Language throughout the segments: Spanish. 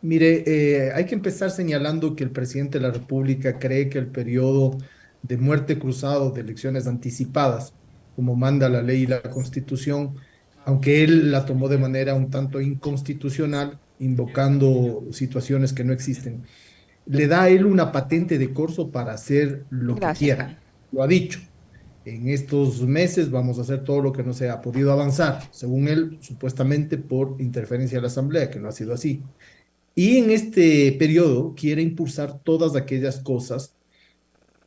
Mire, hay que empezar señalando que el presidente de la República cree que el periodo de muerte cruzado de elecciones anticipadas, como manda la ley y la Constitución, aunque él la tomó de manera un tanto inconstitucional, invocando situaciones que no existen, le da a él una patente de corso para hacer lo que Gracias, quiera. Juan. Lo ha dicho. En estos meses vamos a hacer todo lo que no se ha podido avanzar, según él, supuestamente por interferencia de la Asamblea, que no ha sido así. Y en este periodo quiere impulsar todas aquellas cosas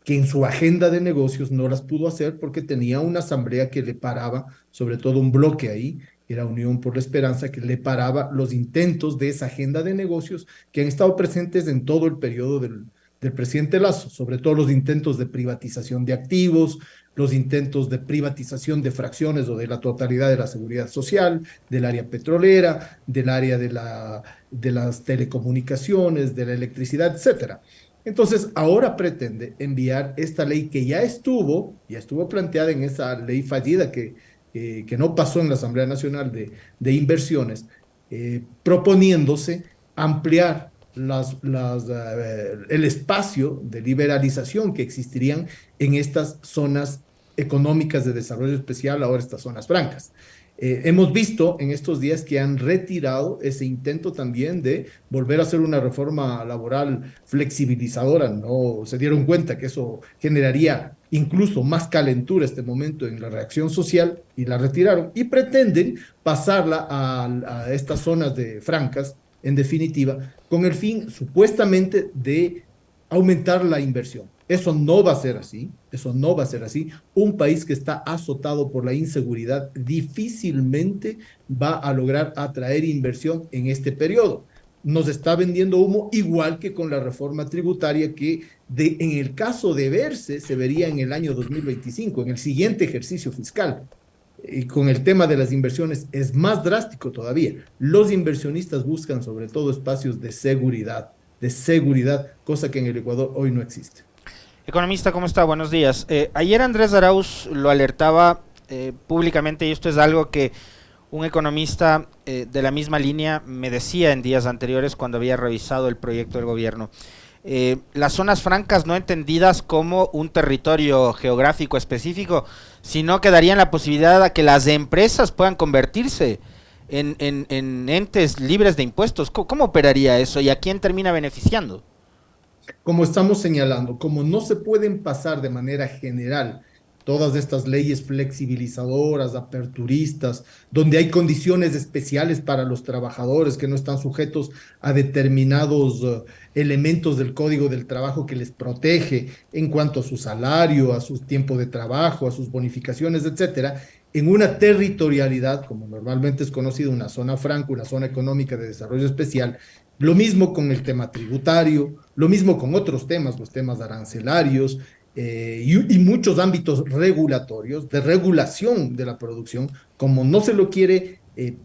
que en su agenda de negocios no las pudo hacer porque tenía una asamblea que le paraba, sobre todo un bloque ahí, que era Unión por la Esperanza, que le paraba los intentos de esa agenda de negocios que han estado presentes en todo el periodo del presidente Lazo, sobre todo los intentos de privatización de activos, los intentos de privatización de fracciones o de la totalidad de la seguridad social, del área petrolera, del área de las telecomunicaciones, de la electricidad, etcétera. Entonces, ahora pretende enviar esta ley que ya estuvo planteada en esa ley fallida que no pasó en la Asamblea Nacional de Inversiones, proponiéndose ampliar el espacio de liberalización que existirían en estas zonas económicas de desarrollo especial, ahora estas zonas francas. Hemos visto en estos días que han retirado ese intento también de volver a hacer una reforma laboral flexibilizadora. No se dieron cuenta que eso generaría incluso más calentura este momento en la reacción social y la retiraron y pretenden pasarla a estas zonas de francas, en definitiva, con el fin supuestamente de aumentar la inversión. Eso no va a ser así, eso no va a ser así. Un país que está azotado por la inseguridad difícilmente va a lograr atraer inversión en este periodo. Nos está vendiendo humo igual que con la reforma tributaria que en el caso de verse se vería en el año 2025, en el siguiente ejercicio fiscal. Y con el tema de las inversiones es más drástico todavía. Los inversionistas buscan sobre todo espacios de seguridad, cosa que en el Ecuador hoy no existe. Economista, ¿cómo está? Buenos días. Ayer Andrés Arauz lo alertaba públicamente, y esto es algo que un economista de la misma línea me decía en días anteriores cuando había revisado el proyecto del gobierno. Las zonas francas no entendidas como un territorio geográfico específico, sino que darían la posibilidad a que las empresas puedan convertirse en entes libres de impuestos. ¿Cómo operaría eso y a quién termina beneficiando? Como estamos señalando, como no se pueden pasar de manera general todas estas leyes flexibilizadoras, aperturistas, donde hay condiciones especiales para los trabajadores que no están sujetos a determinados elementos del Código del Trabajo que les protege en cuanto a su salario, a su tiempo de trabajo, a sus bonificaciones, etcétera, en una territorialidad, como normalmente es conocido, una zona franca, una zona económica de desarrollo especial. Lo mismo con el tema tributario, lo mismo con otros temas, los temas arancelarios y muchos ámbitos regulatorios, de regulación de la producción, como no se lo quiere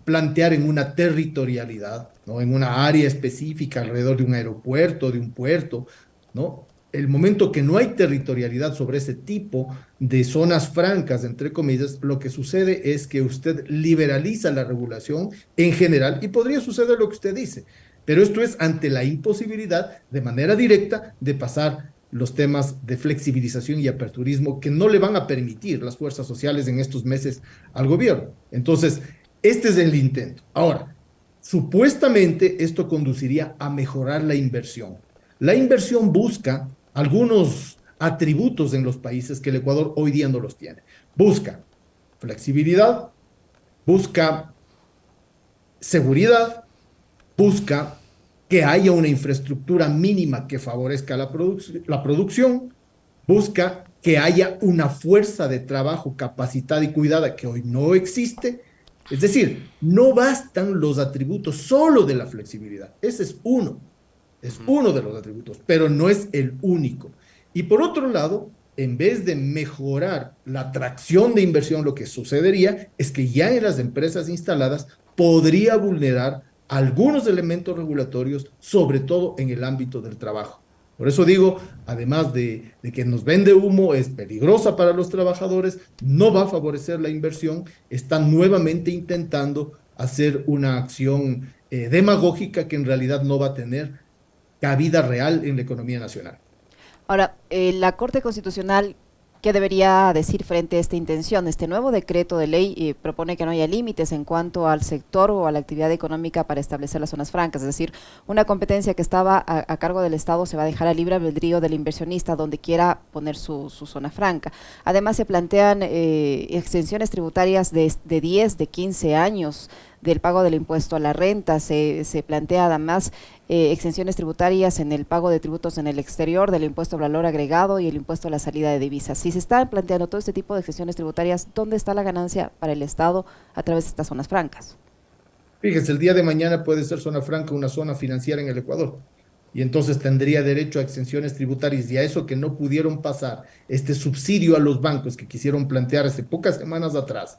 plantear en una territorialidad, ¿no? En una área específica alrededor de un aeropuerto, de un puerto, ¿no? El momento que no hay territorialidad sobre ese tipo de zonas francas, entre comillas, lo que sucede es que usted liberaliza la regulación en general y podría suceder lo que usted dice, pero esto es ante la imposibilidad de manera directa de pasar los temas de flexibilización y aperturismo que no le van a permitir las fuerzas sociales en estos meses al gobierno. Entonces, este es el intento. Ahora, supuestamente esto conduciría a mejorar la inversión. La inversión busca algunos atributos en los países que el Ecuador hoy día no los tiene. Busca flexibilidad, busca seguridad, busca que haya una infraestructura mínima que favorezca la producción, busca que haya una fuerza de trabajo capacitada y cuidada que hoy no existe. Es decir, no bastan los atributos solo de la flexibilidad. Ese es Ujú. uno de los atributos, pero no es el único. Y por otro lado, en vez de mejorar la atracción de inversión, lo que sucedería es que ya en las empresas instaladas podría vulnerar algunos elementos regulatorios, sobre todo en el ámbito del trabajo. Por eso digo, además de que nos vende humo, es peligrosa para los trabajadores, no va a favorecer la inversión, están nuevamente intentando hacer una acción demagógica que en realidad no va a tener cabida real en la economía nacional. Ahora, la Corte Constitucional, ¿qué debería decir frente a esta intención? Este nuevo decreto de ley propone que no haya límites en cuanto al sector o a la actividad económica para establecer las zonas francas, es decir, una competencia que estaba a cargo del Estado se va a dejar a libre albedrío del inversionista donde quiera poner su zona franca. Además, se plantean extensiones tributarias de 10, de 15 años del pago del impuesto a la renta, se plantea además exenciones tributarias en el pago de tributos en el exterior, del impuesto al valor agregado y el impuesto a la salida de divisas. Si se están planteando todo este tipo de exenciones tributarias, ¿dónde está la ganancia para el Estado a través de estas zonas francas? Fíjese, el día de mañana puede ser zona franca una zona financiera en el Ecuador. Y entonces tendría derecho a exenciones tributarias y a eso que no pudieron pasar, este subsidio a los bancos que quisieron plantear hace pocas semanas atrás,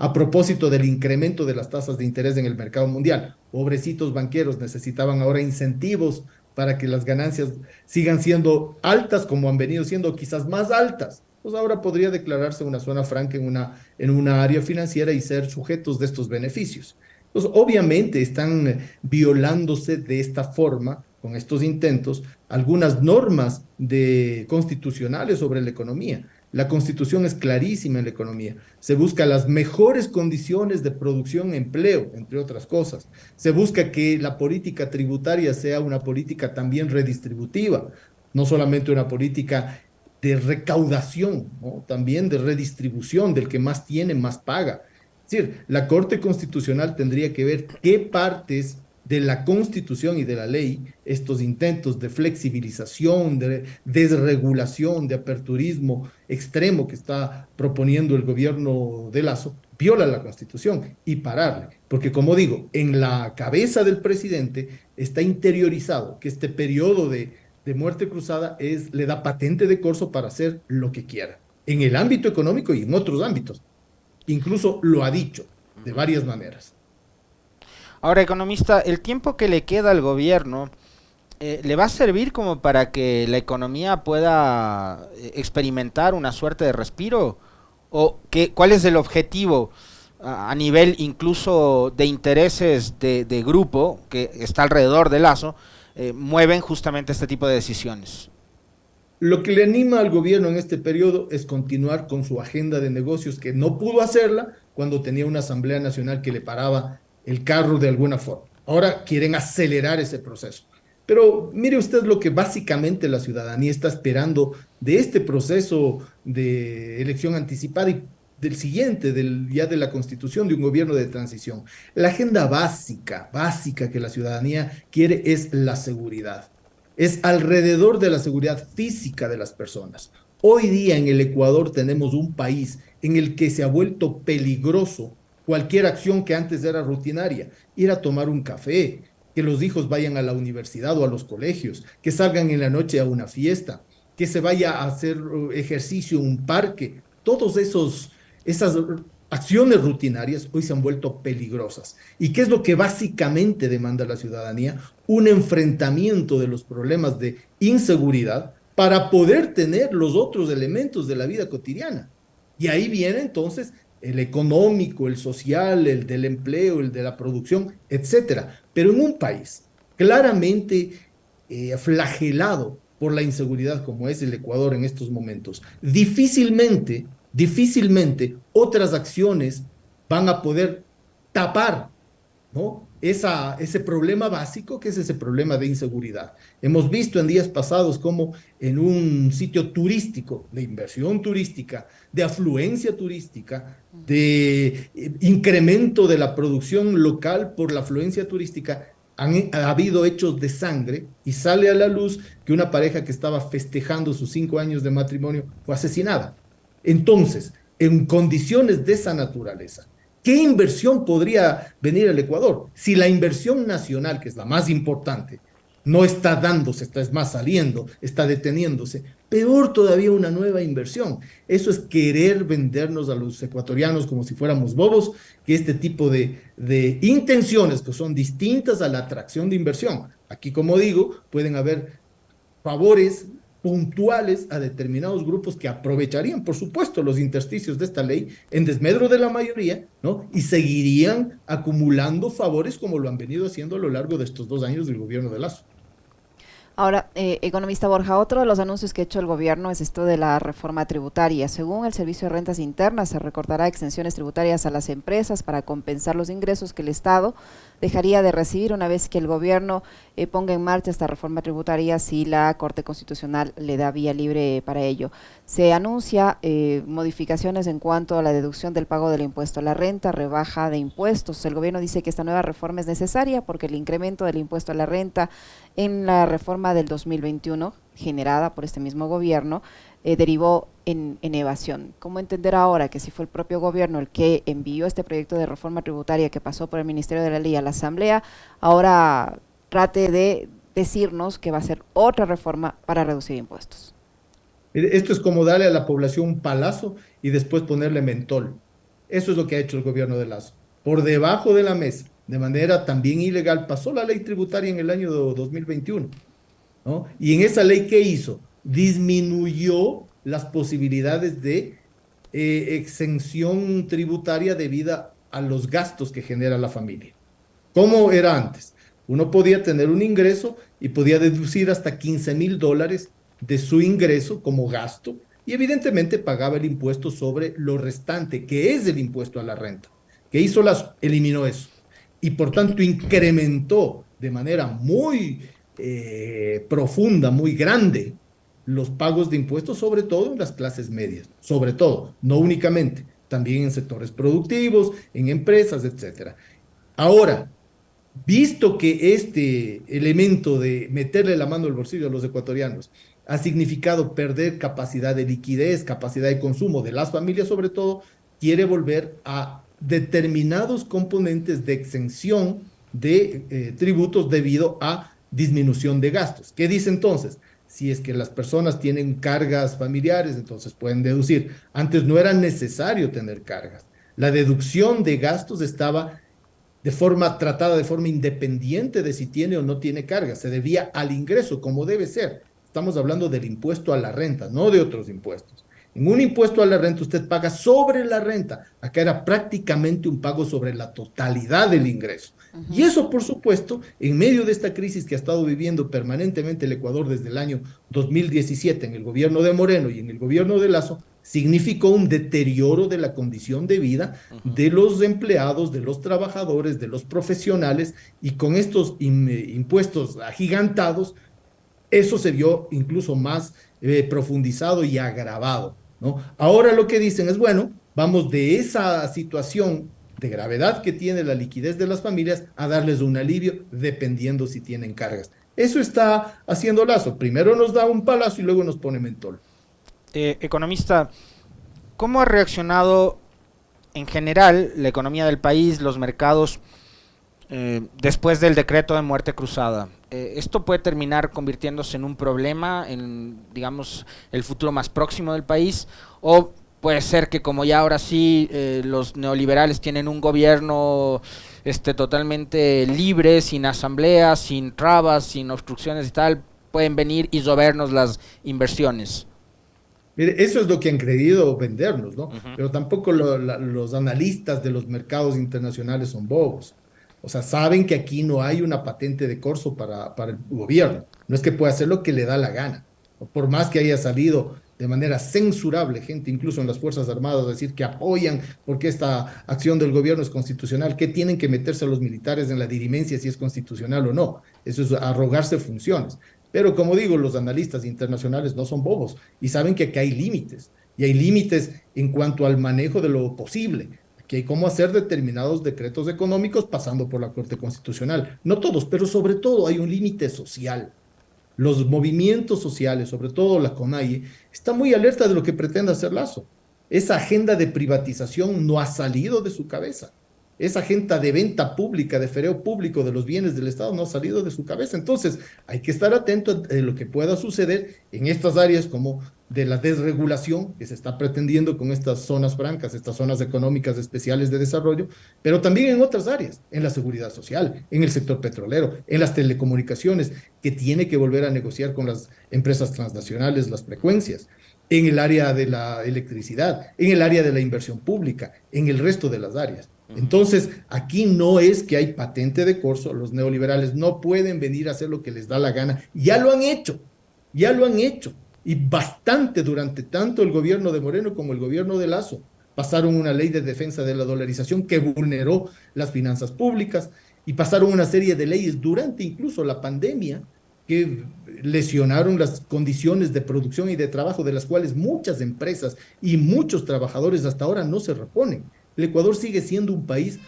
a propósito del incremento de las tasas de interés en el mercado mundial. Pobrecitos banqueros necesitaban ahora incentivos para que las ganancias sigan siendo altas como han venido siendo, quizás más altas. Pues ahora podría declararse una zona franca en una área financiera y ser sujetos de estos beneficios. Pues obviamente están violándose de esta forma, con estos intentos, algunas normas constitucionales sobre la economía. La Constitución es clarísima en la economía. Se busca las mejores condiciones de producción e empleo, entre otras cosas. Se busca que la política tributaria sea una política también redistributiva, no solamente una política de recaudación, ¿no? También de redistribución, del que más tiene, más paga. Es decir, la Corte Constitucional tendría que ver qué partes de la Constitución y de la ley, estos intentos de flexibilización, de desregulación, de aperturismo extremo que está proponiendo el gobierno de Lazo, viola la Constitución y pararle. Porque como digo, en la cabeza del presidente está interiorizado que este periodo de muerte cruzada le da patente de corso para hacer lo que quiera, en el ámbito económico y en otros ámbitos. Incluso lo ha dicho de varias maneras. Ahora, economista, ¿el tiempo que le queda al gobierno le va a servir como para que la economía pueda experimentar una suerte de respiro? ¿O cuál es el objetivo a nivel incluso de intereses de grupo que está alrededor de Lazo, mueven justamente este tipo de decisiones? Lo que le anima al gobierno en este periodo es continuar con su agenda de negocios que no pudo hacerla cuando tenía una Asamblea Nacional que le paraba el carro de alguna forma. Ahora quieren acelerar ese proceso. Pero mire usted lo que básicamente la ciudadanía está esperando de este proceso de elección anticipada y del siguiente, ya de la constitución de un gobierno de transición. La agenda básica que la ciudadanía quiere es la seguridad. Es alrededor de la seguridad física de las personas. Hoy día en el Ecuador tenemos un país en el que se ha vuelto peligroso cualquier acción que antes era rutinaria, ir a tomar un café, que los hijos vayan a la universidad o a los colegios, que salgan en la noche a una fiesta, que se vaya a hacer ejercicio en un parque. Esas acciones rutinarias hoy se han vuelto peligrosas. ¿Y qué es lo que básicamente demanda la ciudadanía? Un enfrentamiento de los problemas de inseguridad para poder tener los otros elementos de la vida cotidiana. Y ahí viene entonces el económico, el social, el del empleo, el de la producción, etcétera. Pero en un país claramente flagelado por la inseguridad como es el Ecuador en estos momentos, difícilmente otras acciones van a poder tapar, ¿no? Ese problema básico que es ese problema de inseguridad. Hemos visto en días pasados cómo en un sitio turístico, de inversión turística, de afluencia turística, de incremento de la producción local por la afluencia turística, ha habido hechos de sangre y sale a la luz que una pareja que estaba festejando sus 5 años de matrimonio fue asesinada. Entonces, en condiciones de esa naturaleza, ¿qué inversión podría venir al Ecuador? Si la inversión nacional, que es la más importante, no está dándose, está es más saliendo, está deteniéndose, peor todavía una nueva inversión. Eso es querer vendernos a los ecuatorianos como si fuéramos bobos, que este tipo de intenciones que son distintas a la atracción de inversión. Aquí, como digo, pueden haber favores puntuales a determinados grupos que aprovecharían, por supuesto, los intersticios de esta ley en desmedro de la mayoría, ¿no? Y seguirían acumulando favores como lo han venido haciendo a lo largo de estos 2 años del gobierno de Lazo. Ahora, economista Borja, otro de los anuncios que ha hecho el gobierno es esto de la reforma tributaria. Según el Servicio de Rentas Internas, se recortará exenciones tributarias a las empresas para compensar los ingresos que el Estado dejaría de recibir una vez que el gobierno ponga en marcha esta reforma tributaria si la Corte Constitucional le da vía libre para ello. Se anuncia modificaciones en cuanto a la deducción del pago del impuesto a la renta, rebaja de impuestos. El gobierno dice que esta nueva reforma es necesaria porque el incremento del impuesto a la renta en la reforma del 2021, generada por este mismo gobierno, derivó en evasión. ¿Cómo entender ahora que si fue el propio gobierno el que envió este proyecto de reforma tributaria que pasó por el Ministerio de la Ley a la Asamblea, ahora trate de decirnos que va a ser otra reforma para reducir impuestos? Mire, esto es como darle a la población un palazo y después ponerle mentol. Eso es lo que ha hecho el gobierno de Lazo. Por debajo de la mesa, de manera también ilegal, pasó la ley tributaria en el año 2021, ¿no? Y en esa ley, ¿qué hizo? Disminuyó las posibilidades de exención tributaria debido a los gastos que genera la familia. ¿Cómo era antes? Uno podía tener un ingreso y podía deducir hasta $15,000 de su ingreso como gasto y evidentemente pagaba el impuesto sobre lo restante, que es el impuesto a la renta. ¿Qué hizo Lazo? Eliminó eso y por tanto incrementó de manera muy profunda, muy grande, los pagos de impuestos, sobre todo en las clases medias, sobre todo, no únicamente, también en sectores productivos, en empresas, etcétera. Ahora, visto que este elemento de meterle la mano al bolsillo a los ecuatorianos ha significado perder capacidad de liquidez, capacidad de consumo de las familias, sobre todo, quiere volver a determinados componentes de exención de tributos debido a disminución de gastos. ¿Qué dice entonces? Si es que las personas tienen cargas familiares, entonces pueden deducir. Antes no era necesario tener cargas. La deducción de gastos estaba tratada de forma independiente de si tiene o no tiene cargas. Se debía al ingreso, como debe ser. Estamos hablando del impuesto a la renta, no de otros impuestos. En un impuesto a la renta usted paga sobre la renta. Acá era prácticamente un pago sobre la totalidad del ingreso. Y eso, por supuesto, en medio de esta crisis que ha estado viviendo permanentemente el Ecuador desde el año 2017 en el gobierno de Moreno y en el gobierno de Lazo, significó un deterioro de la condición de vida de los empleados, de los trabajadores, de los profesionales, y con estos impuestos agigantados, eso se vio incluso más profundizado y agravado, ¿no? Ahora lo que dicen es, bueno, vamos de esa situación de gravedad que tiene la liquidez de las familias a darles un alivio dependiendo si tienen cargas. Eso está haciendo Lazo. Primero nos da un palazo y luego nos pone mentol. Economista, ¿cómo ha reaccionado en general la economía del país, los mercados, después del decreto de muerte cruzada? ¿Esto puede terminar convirtiéndose en un problema en, digamos, el futuro más próximo del país? ¿O puede ser que como ya ahora sí los neoliberales tienen un gobierno totalmente libre, sin asambleas, sin trabas, sin obstrucciones y tal, pueden venir y robarnos las inversiones? Mire, eso es lo que han creído vendernos, ¿no? Uh-huh. Pero tampoco los analistas de los mercados internacionales son bobos. O sea, saben que aquí no hay una patente de corso para el gobierno. No es que pueda hacer lo que le da la gana. Por más que haya salido de manera censurable gente, incluso en las Fuerzas Armadas, a decir que apoyan porque esta acción del gobierno es constitucional, que tienen que meterse a los militares en la dirimencia si es constitucional o no. Eso es arrogarse funciones. Pero como digo, los analistas internacionales no son bobos y saben que aquí hay límites. Y hay límites en cuanto al manejo de lo posible. Aquí hay cómo hacer determinados decretos económicos pasando por la Corte Constitucional. No todos, pero sobre todo hay un límite social. Los movimientos sociales, sobre todo la CONAIE, está muy alerta de lo que pretende hacer Lazo. Esa agenda de privatización no ha salido de su cabeza. esa agenda de venta pública, de fereo público de los bienes del Estado no ha salido de su cabeza. Entonces, hay que estar atento a lo que pueda suceder en estas áreas como de la desregulación que se está pretendiendo con estas zonas francas, estas zonas económicas especiales de desarrollo, pero también en otras áreas, en la seguridad social, en el sector petrolero, en las telecomunicaciones, que tiene que volver a negociar con las empresas transnacionales las frecuencias, en el área de la electricidad, en el área de la inversión pública, en el resto de las áreas. Entonces, aquí no es que hay patente de corso, los neoliberales no pueden venir a hacer lo que les da la gana, ya lo han hecho, ya lo han hecho, y bastante durante tanto el gobierno de Moreno como el gobierno de Lazo. Pasaron una ley de defensa de la dolarización que vulneró las finanzas públicas y pasaron una serie de leyes durante incluso la pandemia que lesionaron las condiciones de producción y de trabajo de las cuales muchas empresas y muchos trabajadores hasta ahora no se reponen. El Ecuador sigue siendo un país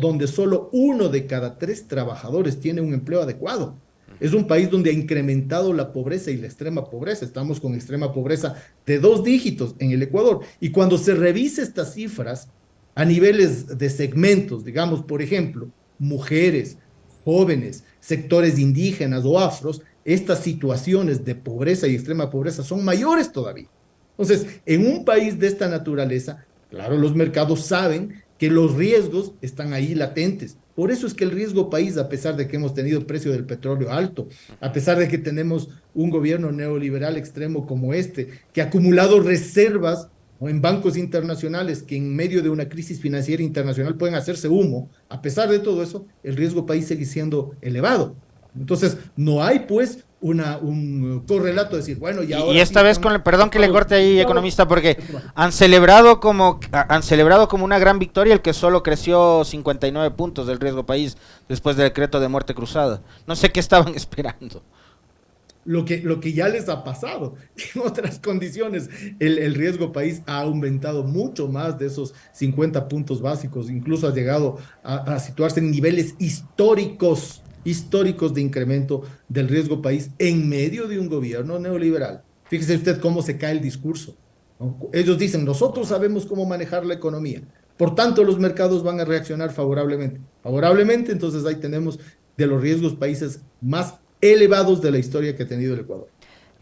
donde solo 1 de cada 3 trabajadores tiene un empleo adecuado. Es un país donde ha incrementado la pobreza y la extrema pobreza. Estamos con extrema pobreza de 2 dígitos en el Ecuador. Y cuando se revisa estas cifras a niveles de segmentos, digamos, por ejemplo, mujeres, jóvenes, sectores indígenas o afros, estas situaciones de pobreza y extrema pobreza son mayores todavía. Entonces, en un país de esta naturaleza, claro, los mercados saben que los riesgos están ahí latentes. Por eso es que el riesgo país, a pesar de que hemos tenido el precio del petróleo alto, a pesar de que tenemos un gobierno neoliberal extremo como este, que ha acumulado reservas o en bancos internacionales que en medio de una crisis financiera internacional pueden hacerse humo, a pesar de todo eso, el riesgo país sigue siendo elevado. Entonces, no hay pues un correlato de decir, bueno, y ahora... Y esta vez, perdón que le corte ahí, economista, porque han celebrado como una gran victoria el que solo creció 59 puntos del riesgo país después del decreto de muerte cruzada. No sé qué estaban esperando. Lo que ya les ha pasado. En otras condiciones, el riesgo país ha aumentado mucho más de esos 50 puntos básicos, incluso ha llegado a situarse en niveles históricos de incremento del riesgo país en medio de un gobierno neoliberal. Fíjese usted cómo se cae el discurso, ¿no? Ellos dicen, nosotros sabemos cómo manejar la economía, por tanto los mercados van a reaccionar favorablemente. Favorablemente, entonces ahí tenemos de los riesgos países más elevados de la historia que ha tenido el Ecuador.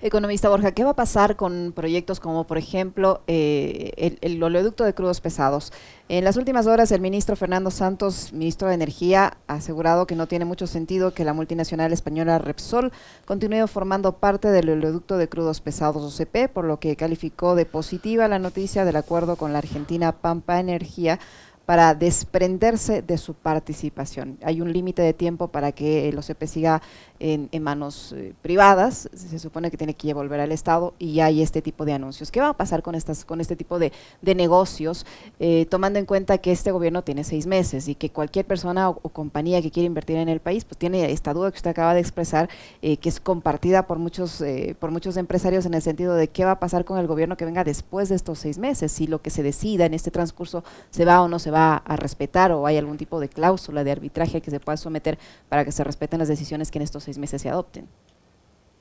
Economista Borja, ¿qué va a pasar con proyectos como, por ejemplo, el oleoducto de crudos pesados? En las últimas horas, el ministro Fernando Santos, ministro de Energía, ha asegurado que no tiene mucho sentido que la multinacional española Repsol continúe formando parte del oleoducto de crudos pesados OCP, por lo que calificó de positiva la noticia del acuerdo con la argentina Pampa Energía para desprenderse de su participación. Hay un límite de tiempo para que el OCP siga en manos privadas, se supone que tiene que volver al Estado y hay este tipo de anuncios. ¿Qué va a pasar con este tipo de negocios, tomando en cuenta que este gobierno tiene 6 meses y que cualquier persona o compañía que quiera invertir en el país, pues tiene esta duda que usted acaba de expresar, que es compartida por muchos empresarios en el sentido de qué va a pasar con el gobierno que venga después de estos 6 meses, si lo que se decida en este transcurso se va o no se va a respetar o hay algún tipo de cláusula de arbitraje que se pueda someter para que se respeten las decisiones que en estos 6 meses se adopten.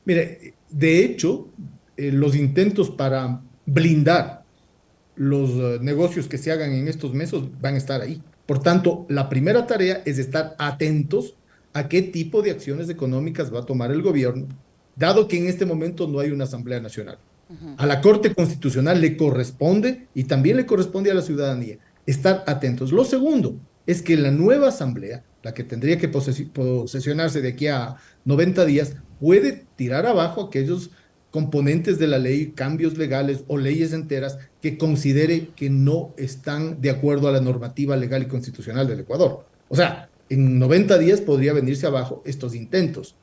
Mire, de hecho, los intentos para blindar los negocios que se hagan en estos meses van a estar ahí. Por tanto, la primera tarea es estar atentos a qué tipo de acciones económicas va a tomar el gobierno, dado que en este momento no hay una Asamblea Nacional. A la Corte Constitucional le corresponde y también le corresponde a la ciudadanía estar atentos. Lo segundo es que la nueva asamblea, la que tendría que posesionarse de aquí a 90 días, puede tirar abajo aquellos componentes de la ley, cambios legales o leyes enteras que considere que no están de acuerdo a la normativa legal y constitucional del Ecuador. O sea, en 90 días podría venirse abajo estos intentos.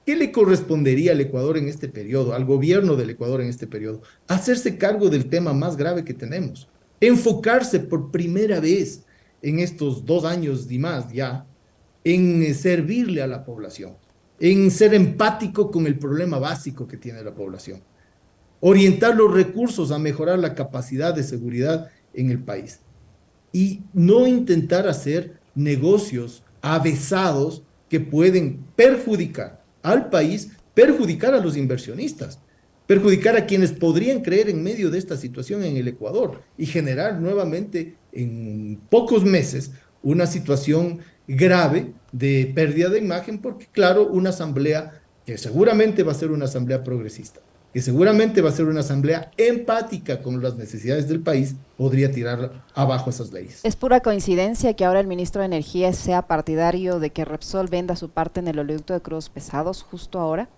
¿Qué le correspondería al Ecuador en este periodo, al gobierno del Ecuador en este periodo? Hacerse cargo del tema más grave que tenemos, enfocarse por primera vez en estos 2 años y más ya, en servirle a la población, en ser empático con el problema básico que tiene la población, orientar los recursos a mejorar la capacidad de seguridad en el país y no intentar hacer negocios avesados que pueden perjudicar al país, perjudicar a los inversionistas, perjudicar a quienes podrían creer en medio de esta situación en el Ecuador y generar nuevamente en pocos meses una situación grave de pérdida de imagen, porque claro, una asamblea que seguramente va a ser una asamblea progresista, que seguramente va a ser una asamblea empática con las necesidades del país, podría tirar abajo esas leyes. ¿Es pura coincidencia que ahora el ministro de Energía sea partidario de que Repsol venda su parte en el oleoducto de crudos pesados justo ahora?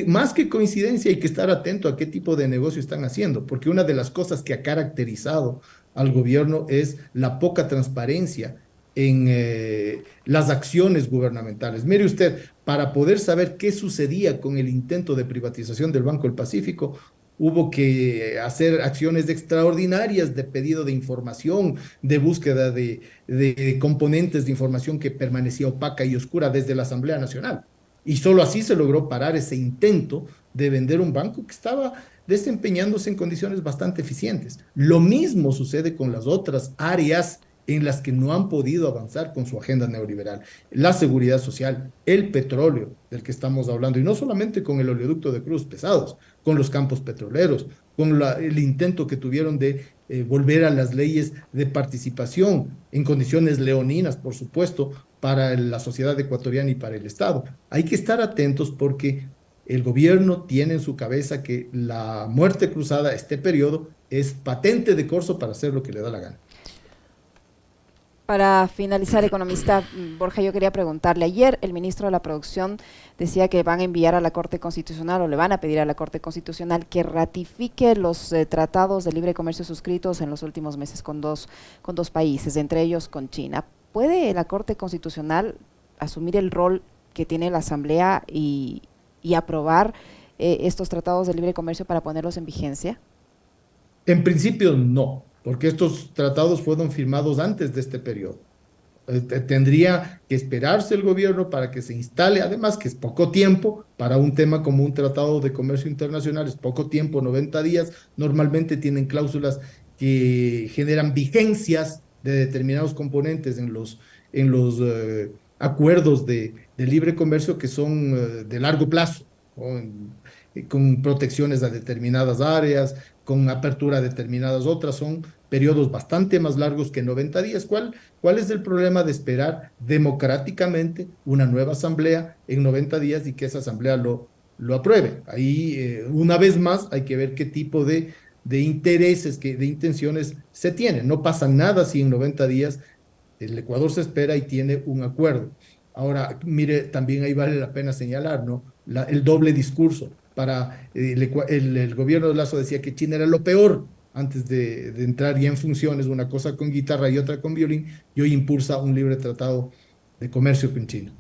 Más que coincidencia, hay que estar atento a qué tipo de negocio están haciendo, porque una de las cosas que ha caracterizado al gobierno es la poca transparencia en las acciones gubernamentales. Mire usted, para poder saber qué sucedía con el intento de privatización del Banco del Pacífico, hubo que hacer acciones extraordinarias de pedido de información, de búsqueda de componentes de información que permanecía opaca y oscura desde la Asamblea Nacional. Y solo así se logró parar ese intento de vender un banco que estaba desempeñándose en condiciones bastante eficientes. Lo mismo sucede con las otras áreas en las que no han podido avanzar con su agenda neoliberal. La seguridad social, el petróleo del que estamos hablando, y no solamente con el oleoducto de crudos pesados, con los campos petroleros, con el intento que tuvieron de volver a las leyes de participación en condiciones leoninas, por supuesto, para la sociedad ecuatoriana y para el Estado. Hay que estar atentos porque el gobierno tiene en su cabeza que la muerte cruzada, este periodo, es patente de corso para hacer lo que le da la gana. Para finalizar, economista Borja, yo quería preguntarle, ayer el ministro de la Producción decía que van a enviar a la Corte Constitucional o le van a pedir a la Corte Constitucional que ratifique los tratados de libre comercio suscritos en los últimos meses con dos países, entre ellos con China. ¿Puede la Corte Constitucional asumir el rol que tiene la Asamblea y aprobar estos tratados de libre comercio para ponerlos en vigencia? En principio no, porque estos tratados fueron firmados antes de este periodo. Tendría que esperarse el gobierno para que se instale, además que es poco tiempo para un tema como un tratado de comercio internacional, es poco tiempo, 90 días, normalmente tienen cláusulas que generan vigencias de determinados componentes en los acuerdos de libre comercio que son de largo plazo, ¿no? Con protecciones a determinadas áreas, con apertura a determinadas otras, son periodos bastante más largos que 90 días. ¿Cuál es el problema de esperar democráticamente una nueva asamblea en 90 días y que esa asamblea lo apruebe? Ahí, una vez más, hay que ver qué tipo de intereses, de intenciones se tienen. No pasa nada si en 90 días el Ecuador se espera y tiene un acuerdo. Ahora, mire, también ahí vale la pena señalar, ¿no? El doble discurso. El gobierno de Lazo decía que China era lo peor antes de entrar ya en funciones, una cosa con guitarra y otra con violín, y hoy impulsa un libre tratado de comercio con China.